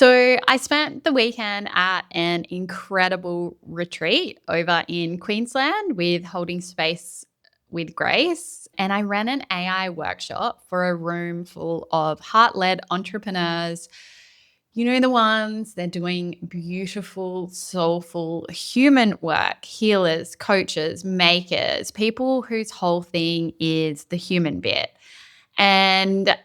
So I spent the weekend at an incredible retreat over in Queensland with Holding Space with Grace. And I ran an AI workshop for a room full of heart led entrepreneurs. You know, the ones they're doing beautiful, soulful human work, healers, coaches, makers, people whose whole thing is the human bit. And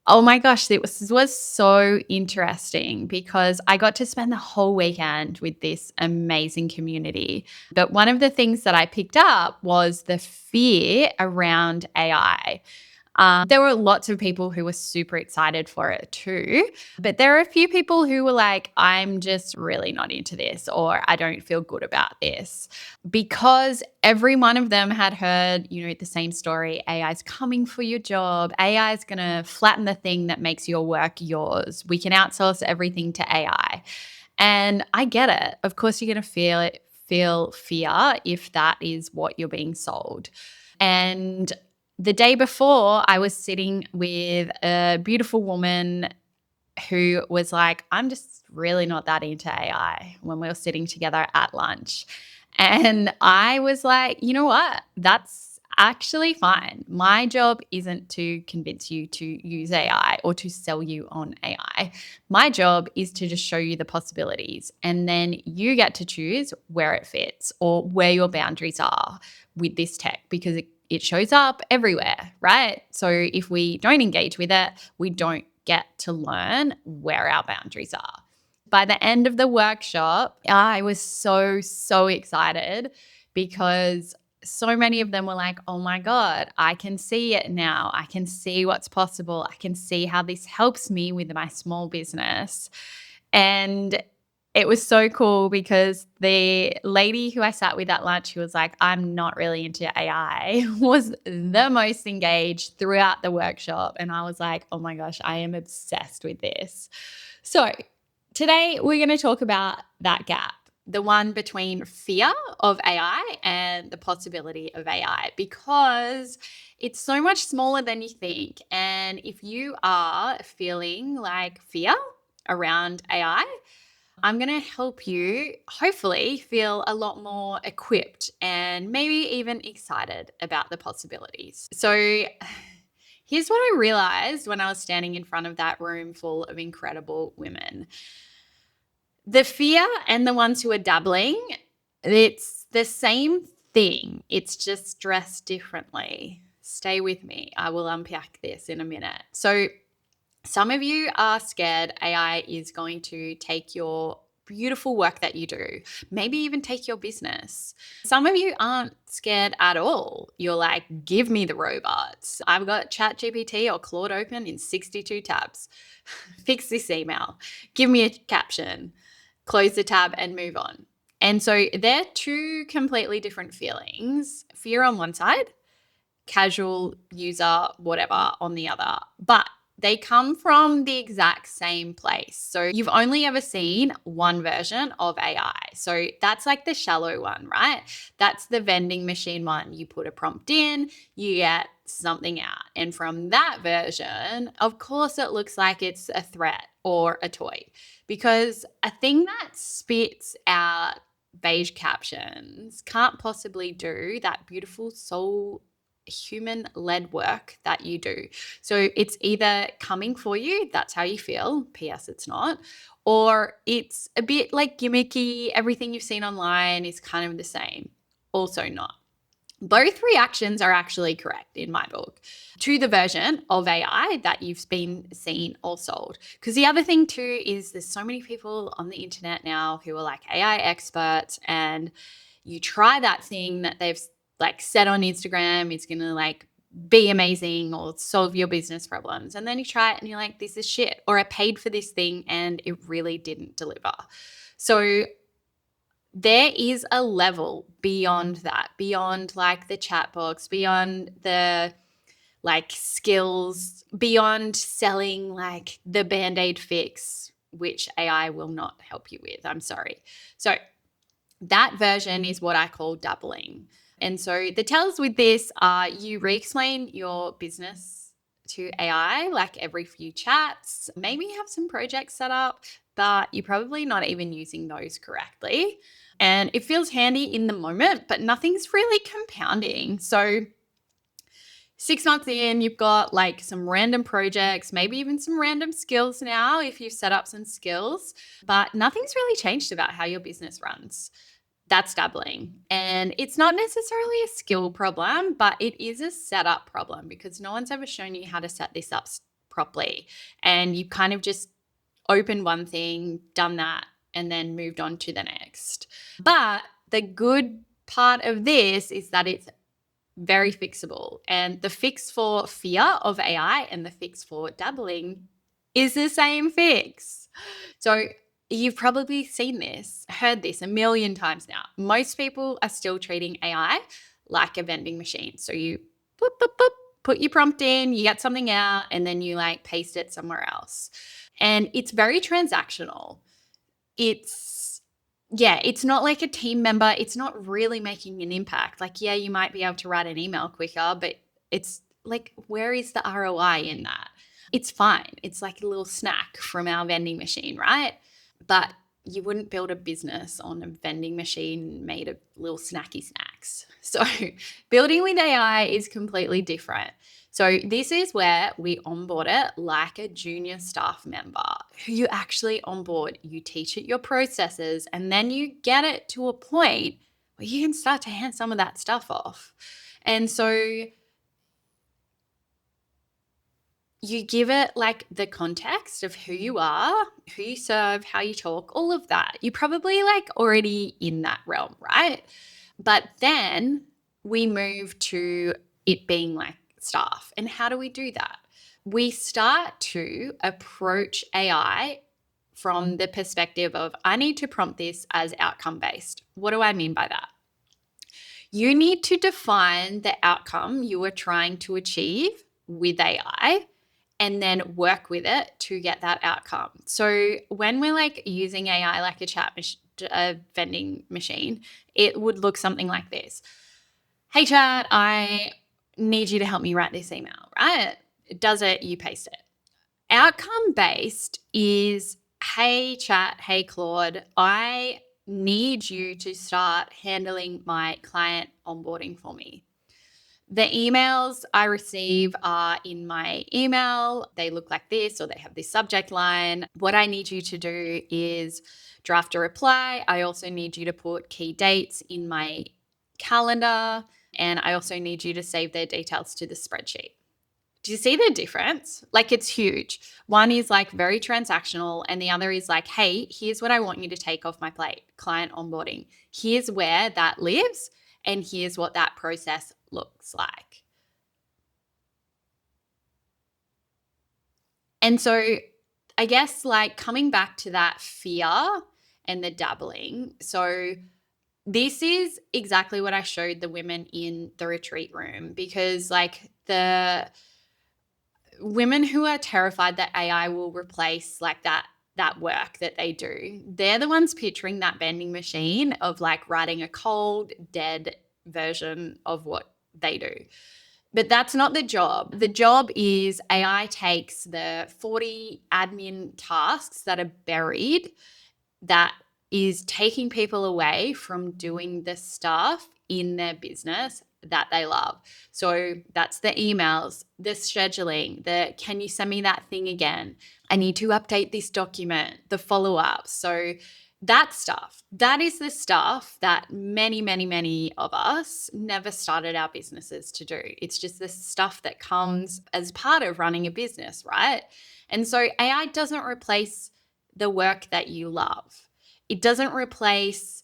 oh my gosh, this was so interesting because I got to spend the whole weekend with this amazing community. But one of the things that I picked up was the fear around AI. There were lots of people who were super excited for it too. But there are a few people who were like, I'm just really not into this, or I don't feel good about this. Because every one of them had heard, the same story. AI is coming for your job. AI is going to flatten the thing that makes your work yours. We can outsource everything to AI. And I get it. Of course, you're going to feel fear if that is what you're being sold. And the day before, I was sitting with a beautiful woman who was like, I'm just really not that into AI when we were sitting together at lunch. And I was like, you know what? That's actually fine. My job isn't to convince you to use AI or to sell you on AI. My job is to just show you the possibilities. And then you get to choose where it fits or where your boundaries are with this tech because it shows up everywhere, right? So if we don't engage with it, we don't get to learn where our boundaries are. By the end of the workshop, I was so excited because so many of them were like, oh my God, I can see it now. I can see what's possible. I can see how this helps me with my small business. And it was so cool because the lady who I sat with at lunch, who was like, I'm not really into AI, was the most engaged throughout the workshop. And I was like, oh my gosh, I am obsessed with this. So today we're going to talk about that gap, the one between fear of AI and the possibility of AI, because it's so much smaller than you think. And if you are feeling like fear around AI, I'm going to help you hopefully feel a lot more equipped and maybe even excited about the possibilities. So, here's what I realized when I was standing in front of that room full of incredible women. The fear and the ones who are dabbling, it's the same thing. It's just dressed differently. Stay with me. I will unpack this in a minute. So, some of you are scared AI is going to take your beautiful work that you do, maybe even take your business. Some of you aren't scared at all. You're like, give me the robots. I've got ChatGPT or Claude open in 62 tabs. Fix this email. Give me a caption. Close the tab and move on. And so they're two completely different feelings. Fear on one side, casual user, whatever on the other. But they come from the exact same place. So you've only ever seen one version of AI. So that's like the shallow one, right? That's the vending machine one. You put a prompt in, you get something out. And from that version, of course, it looks like it's a threat or a toy because a thing that spits out beige captions can't possibly do that beautiful soul human led work that you do. So it's either coming for you, that's how you feel, PS it's not, or it's a bit like gimmicky, everything you've seen online is kind of the same, also not. Both reactions are actually correct in my book to the version of AI that you've been seen or sold. Because the other thing too is there's so many people on the internet now who are like AI experts, and you try that thing that they've like said on Instagram, it's going to like be amazing or solve your business problems. And then you try it and you're like, this is shit. Or I paid for this thing and it really didn't deliver. So there is a level beyond that, beyond like the chat box, beyond the like skills, beyond selling like the Band-Aid fix, which AI will not help you with. I'm sorry. So that version is what I call dabbling. And so the tells with this are you re-explain your business to AI like every few chats, maybe have some projects set up, but you're probably not even using those correctly. And it feels handy in the moment, but nothing's really compounding. So 6 months in, you've got like some random projects, maybe even some random skills now if you've set up some skills, but nothing's really changed about how your business runs. That's dabbling. And it's not necessarily a skill problem, but it is a setup problem because no one's ever shown you how to set this up properly. And you kind of just opened one thing, done that, and then moved on to the next. But the good part of this is that it's very fixable. And the fix for fear of AI and the fix for dabbling is the same fix. So you've probably seen this, heard this a million times now. Most people are still treating AI like a vending machine. So you boop, boop, boop, put your prompt in, you get something out, and then you like paste it somewhere else. And it's very transactional. It's not like a team member. It's not really making an impact. Like, yeah, you might be able to write an email quicker, but it's like, where is the ROI in that? It's fine. It's like a little snack from our vending machine, right? But you wouldn't build a business on a vending machine made of little snacky snacks. So building with AI is completely different. So this is where we onboard it like a junior staff member who you actually onboard, you teach it your processes, and then you get it to a point where you can start to hand some of that stuff off. And so you give it like the context of who you are, who you serve, how you talk, all of that. You're probably like already in that realm, right? But then we move to it being like staff. And how do we do that? We start to approach AI from the perspective of, I need to prompt this as outcome based. What do I mean by that? You need to define the outcome you are trying to achieve with AI and then work with it to get that outcome. So when we're like using AI like a vending machine, it would look something like this. Hey chat, I need you to help me write this email, right? It does it, you paste it. Outcome based is, hey chat, hey Claude, I need you to start handling my client onboarding for me. The emails I receive are in my email. They look like this, or they have this subject line. What I need you to do is draft a reply. I also need you to put key dates in my calendar. And I also need you to save their details to the spreadsheet. Do you see the difference? Like, it's huge. One is like very transactional, and the other is like, hey, here's what I want you to take off my plate, client onboarding. Here's where that lives, and here's what that process looks like. And so I guess like coming back to that fear and the dabbling. So this is exactly what I showed the women in the retreat room, because like the women who are terrified that AI will replace like that work that they do, they're the ones picturing that vending machine of like writing a cold, dead version of what they do. But that's not the job. The job is AI takes the 40 admin tasks that are buried, that is taking people away from doing the stuff in their business that they love. So that's the emails, the scheduling, the can you send me that thing again? I need to update this document, the follow-ups. So that stuff, that is the stuff that many, many, many of us never started our businesses to do. It's just the stuff that comes as part of running a business, right? And so AI doesn't replace the work that you love. It doesn't replace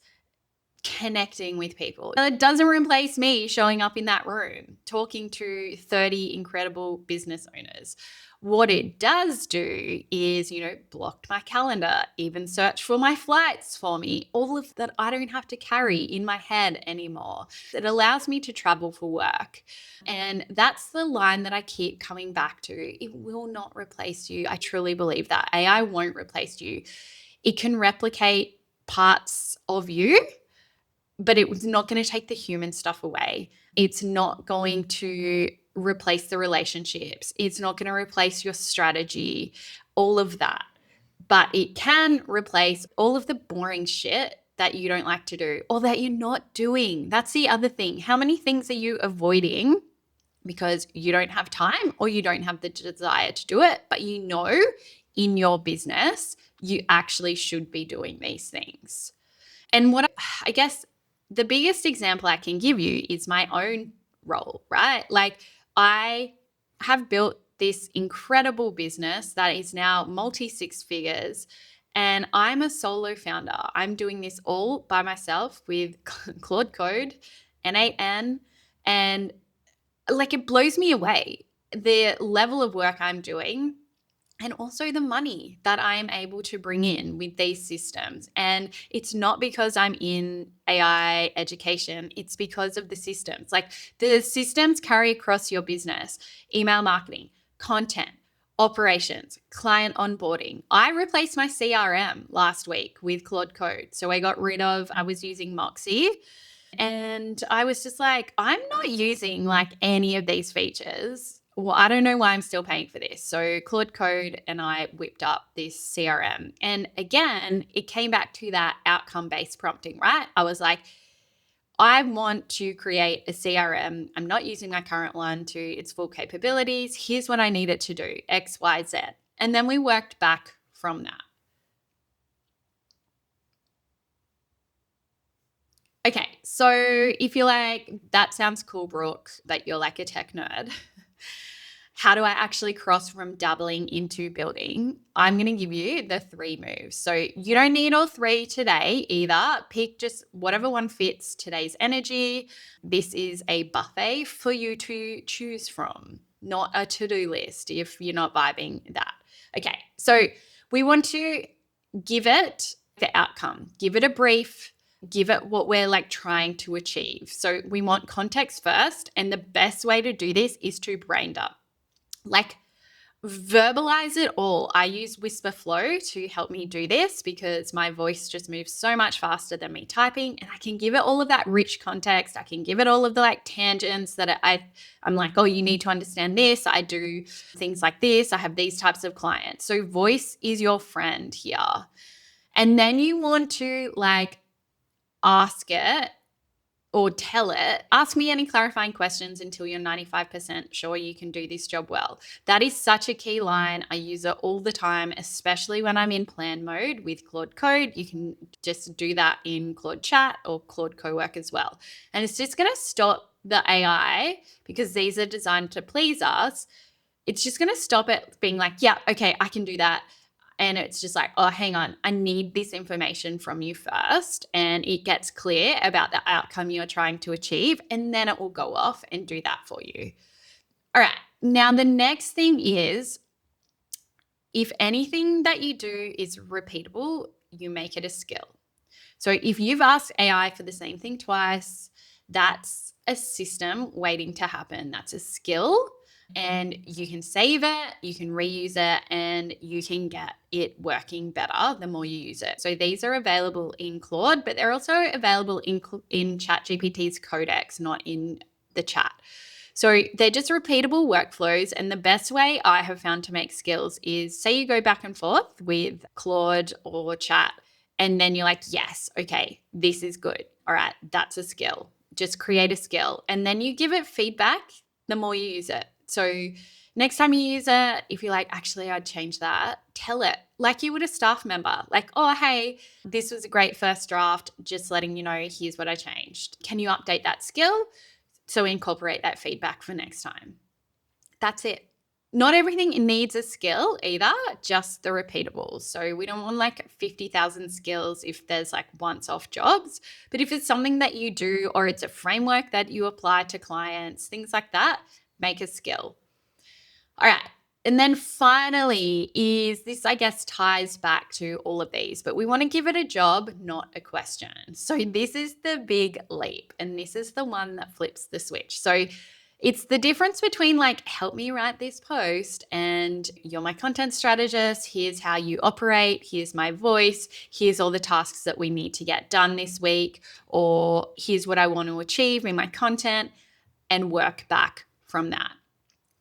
connecting with people. It doesn't replace me showing up in that room, talking to 30 incredible business owners. What it does do is, blocked my calendar, even search for my flights for me, all of that I don't have to carry in my head anymore. It allows me to travel for work. And that's the line that I keep coming back to. It will not replace you. I truly believe that. AI won't replace you. It can replicate parts of you, but it's not going to take the human stuff away. It's not going to replace the relationships. It's not going to replace your strategy, all of that. But it can replace all of the boring shit that you don't like to do or that you're not doing. That's the other thing. How many things are you avoiding because you don't have time or you don't have the desire to do it, but you know in your business you actually should be doing these things? And I guess the biggest example I can give you is my own role, right? Like I have built this incredible business that is now multi six figures, and I'm a solo founder. I'm doing this all by myself with Claude Code, N8N, and like it blows me away the level of work I'm doing and also the money that I am able to bring in with these systems. And it's not because I'm in AI education, it's because of the systems. Like the systems carry across your business: email marketing, content, operations, client onboarding. I replaced my CRM last week with Claude Code. So I was using Moxie. And I was just like, I'm not using like any of these features. Well, I don't know why I'm still paying for this. So Claude Code and I whipped up this CRM. And again, it came back to that outcome-based prompting, right? I was like, I want to create a CRM. I'm not using my current one to its full capabilities. Here's what I need it to do, X, Y, Z. And then we worked back from that. Okay, so if you're like, that sounds cool, Brooke, that you're like a tech nerd, how do I actually cross from dabbling into building? I'm going to give you the 3 moves. So you don't need all 3 today either. Pick just whatever one fits today's energy. This is a buffet for you to choose from, not a to-do list if you're not vibing that. Okay, so we want to give it the outcome, give it a brief, give it what we're like trying to achieve. So we want context first. And the best way to do this is to brain dump. Like verbalize it all. I use Whisper Flow to help me do this because my voice just moves so much faster than me typing, and I can give it all of that rich context. I can give it all of the like tangents that I'm like, oh, you need to understand this. I do things like this. I have these types of clients. So voice is your friend here. And then you want to like ask it or tell it, ask me any clarifying questions until you're 95% sure you can do this job well. That is such a key line. I use it all the time, especially when I'm in plan mode with Claude Code. You can just do that in Claude Chat or Claude Cowork as well. And it's just going to stop the AI, because these are designed to please us. It's just going to stop it being like, yeah, okay, I can do that. And it's just like, oh, hang on, I need this information from you first. And it gets clear about the outcome you're trying to achieve. And then it will go off and do that for you. All right. Now, the next thing is, if anything that you do is repeatable, you make it a skill. So if you've asked AI for the same thing twice, that's a system waiting to happen. That's a skill. And you can save it, you can reuse it, and you can get it working better the more you use it. So these are available in Claude, but they're also available in ChatGPT's Codex, not in the chat. So they're just repeatable workflows. And the best way I have found to make skills is, say you go back and forth with Claude or chat, and then you're like, yes, okay, this is good. All right, that's a skill. Just create a skill. And then you give it feedback the more you use it. So next time you use it, if you're like, actually, I'd change that, tell it like you would a staff member. Like, oh, hey, this was a great first draft. Just letting you know, here's what I changed. Can you update that skill? So incorporate that feedback for next time. That's it. Not everything needs a skill either, just the repeatables. So we don't want like 50,000 skills if there's like once-off jobs. But if it's something that you do, or it's a framework that you apply to clients, things like that, make a skill. All right. And then finally is this, I guess, ties back to all of these, but we want to give it a job, not a question. So this is the big leap, and this is the one that flips the switch. So it's the difference between like, help me write this post and you're my content strategist. Here's how you operate. Here's my voice. Here's all the tasks that we need to get done this week, or here's what I want to achieve in my content, and work back from that.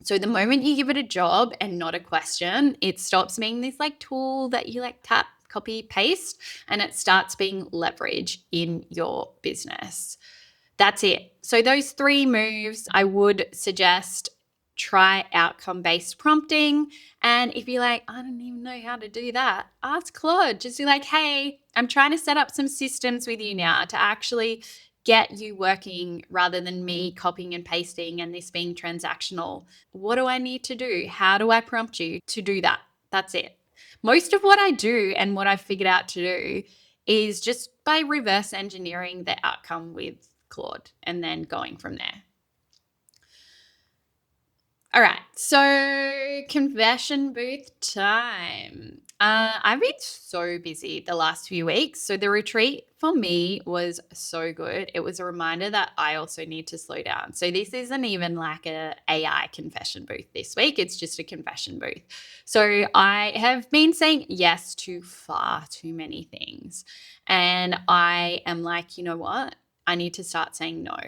So the moment you give it a job and not a question, it stops being this like tool that you like tap, copy, paste, and it starts being leverage in your business. That's it. So those 3 moves, I would suggest try outcome based prompting. And if you're like, I don't even know how to do that, ask Claude. Just be like, hey, I'm trying to set up some systems with you now to actually get you working rather than me copying and pasting and this being transactional. What do I need to do? How do I prompt you to do that? That's it. Most of what I do and what I've figured out to do is just by reverse engineering the outcome with Claude and then going from there. All right, so confession booth time. I've been so busy the last few weeks. So the retreat for me was so good. It was a reminder that I also need to slow down. So this isn't even like a AI confession booth this week. It's just a confession booth. So I have been saying yes to far too many things. And I am like, you know what? I need to start saying no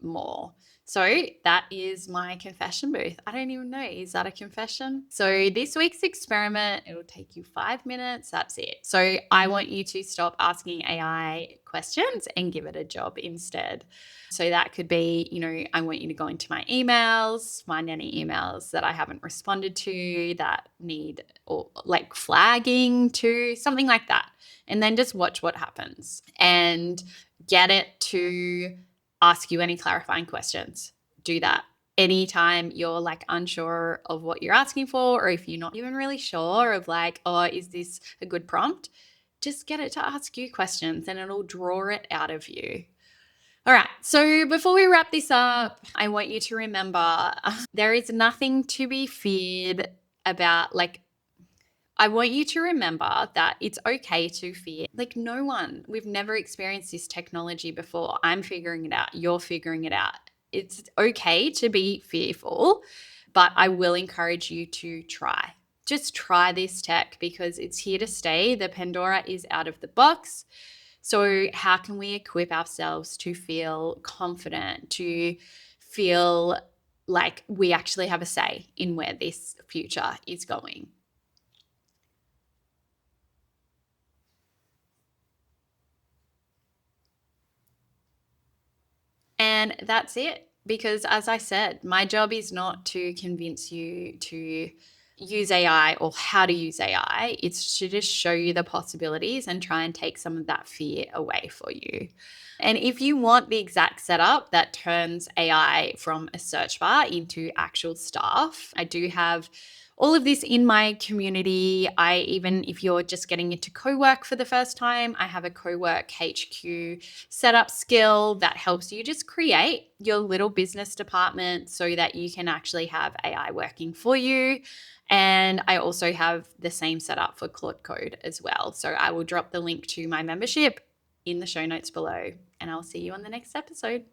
more. So that is my confession booth. I don't even know. Is that a confession? So this week's experiment, it'll take you 5 minutes. That's it. So I want you to stop asking AI questions and give it a job instead. So that could be, I want you to go into my emails, find any emails that I haven't responded to that need or like flagging to, something like that. And then just watch what happens and get it to ask you any clarifying questions. Do that. Anytime you're like unsure of what you're asking for, or if you're not even really sure of like, oh, is this a good prompt? Just get it to ask you questions and it'll draw it out of you. All right. So before we wrap this up, I want you to remember there is nothing to be feared about like I want you to remember that it's okay to fear. Like, no one, we've never experienced this technology before. I'm figuring it out. You're figuring it out. It's okay to be fearful, but I will encourage you to try. Just try this tech because it's here to stay. The Pandora is out of the box. So, how can we equip ourselves to feel confident, to feel like we actually have a say in where this future is going? And that's it. Because as I said, my job is not to convince you to use AI or how to use AI. It's to just show you the possibilities and try and take some of that fear away for you. And if you want the exact setup that turns AI from a search bar into actual stuff, I do have all of this in my community. Even if you're just getting into co-work for the first time, I have a co-work HQ setup skill that helps you just create your little business department so that you can actually have AI working for you. And I also have the same setup for Claude Code as well. So I will drop the link to my membership in the show notes below, and I'll see you on the next episode.